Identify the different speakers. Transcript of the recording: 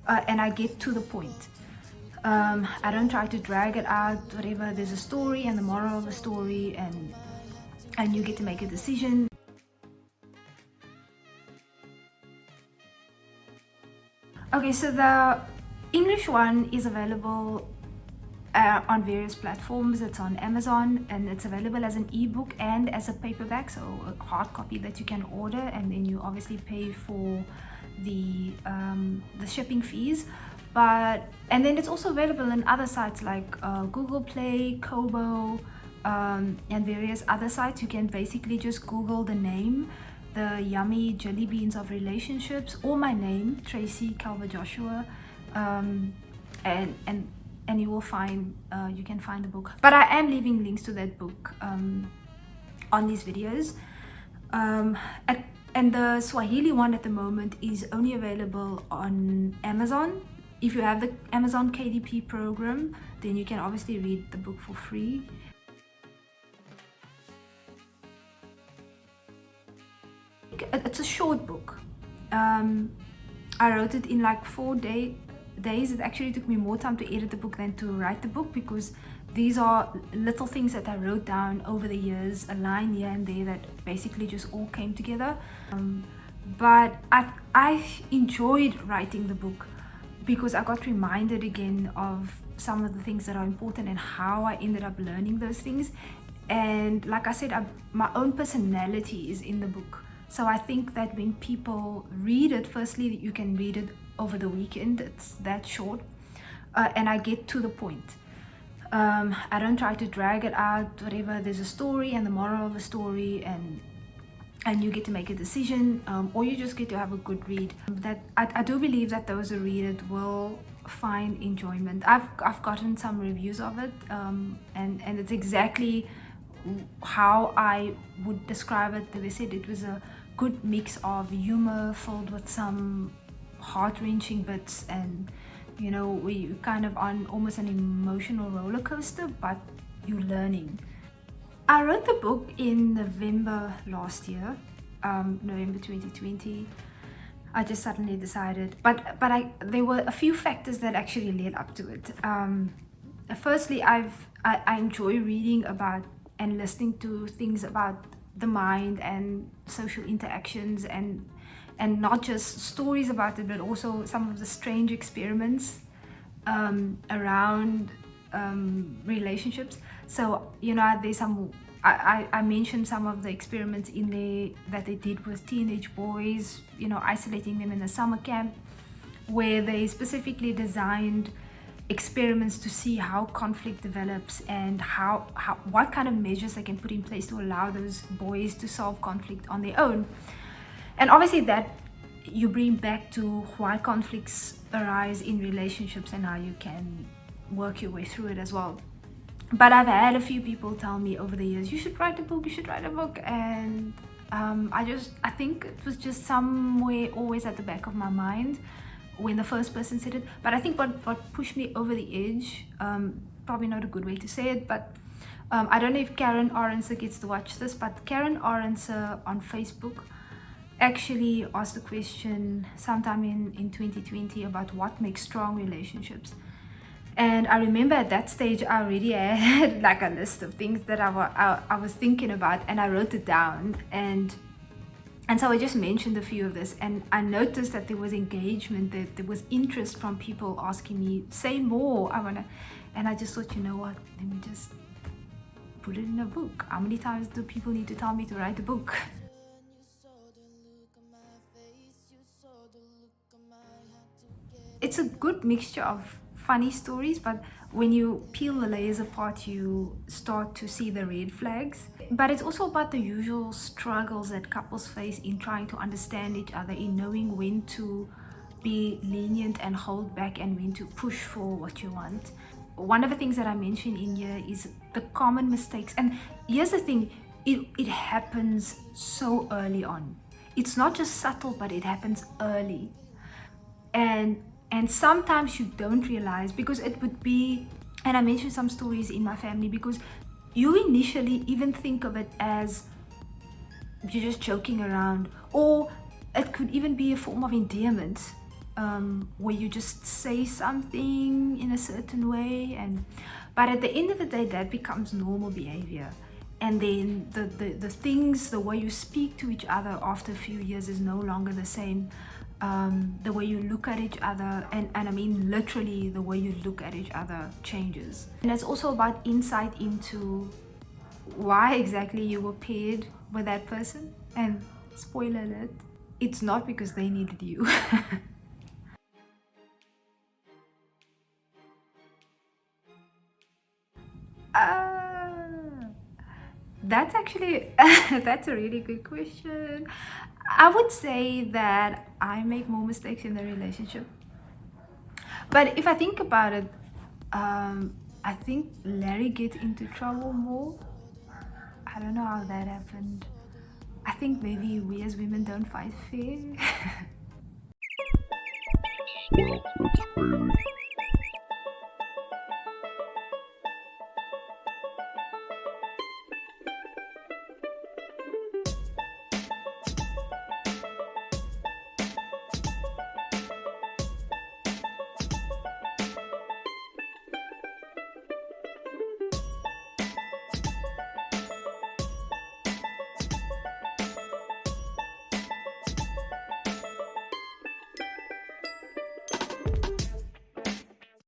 Speaker 1: and I get to the point. I don't try to drag it out, whatever. There's a story and the moral of the story, and you get to make a decision. Okay, so the English one is available on various platforms. It's on Amazon, and it's available as an ebook and as a paperback, so a hard copy that you can order, and then you obviously pay for the shipping fees. And then it's also available in other sites like Google Play, Kobo, and various other sites. You can basically just Google the name, the Yummy Jellybeans of Relationships, or my name, Tracy Calver Joshua, and you will find you can find the book. But I am leaving links to that book on these videos. And the Swahili one at the moment is only available on Amazon. If you have the Amazon KDP program, then you can obviously read the book for free. It's a short book. I wrote it in like 4 days. It actually took me more time to edit the book than to write the book, because these are little things that I wrote down over the years, a line here and there that basically just all came together. But I enjoyed writing the book because I got reminded again of some of the things that are important and how I ended up learning those things. And like I said, my own personality is in the book. So I think that when people read it, firstly, you can read it over the weekend. It's that short, and I get to the point. I don't try to drag it out, whatever. There's a story and the moral of the story, and you get to make a decision, or you just get to have a good read. That I do believe that those who read it will find enjoyment. I've gotten some reviews of it, and it's exactly how I would describe it. They said it was a good mix of humor filled with some heart-wrenching bits, and you know, we kind of on almost an emotional roller coaster, but you're learning. I wrote the book in November last year, November 2020. I just suddenly decided, but there were a few factors that actually led up to it. Firstly, I enjoy reading about and listening to things about the mind and social interactions, and not just stories about it, but also some of the strange experiments around relationships. So, you know, there's some, I mentioned some of the experiments in there that they did with teenage boys, you know, isolating them in a summer camp, where they specifically designed experiments to see how conflict develops and what kind of measures they can put in place to allow those boys to solve conflict on their own. And obviously that you bring back to why conflicts arise in relationships and how you can work your way through it as well. But I've had a few people tell me over the years, you should write a book, and I think it was just somewhere always at the back of my mind when the first person said it. But I think what pushed me over the edge, probably not a good way to say it, but I don't know if Karen Orenser gets to watch this, but Karen Orenser on Facebook actually asked a question sometime in 2020 about what makes strong relationships. And I remember at that stage I already had like a list of things that I was thinking about, and I wrote it down, and so I just mentioned a few of this, and I noticed that there was engagement, that there was interest from people asking me, say more, and I just thought, you know what, let me just put it in a book. How many times do people need to tell me to write a book? It's a good mixture of funny stories, but when you peel the layers apart, you start to see the red flags. But it's also about the usual struggles that couples face in trying to understand each other, in knowing when to be lenient and hold back, and when to push for what you want. One of the things that I mentioned in here is the common mistakes. And here's the thing, it happens so early on. It's not just subtle, but it happens early. And sometimes you don't realize, because it would be, and I mentioned some stories in my family, because you initially even think of it as you're just joking around, or it could even be a form of endearment. where you just say something in a certain way, but at the end of the day that becomes normal behavior, and then the things, the way you speak to each other after a few years is no longer the same. The way you look at each other, and I mean literally the way you look at each other changes. And it's also about insight into why exactly you were paired with that person. And spoiler alert, it's not because they needed you. That's actually that's a really good question. I would say that I make more mistakes in the relationship, but if I think about it, I think Larry gets into trouble more. I don't know how that happened. I think maybe we as women don't fight fair.
Speaker 2: Well, that's crazy.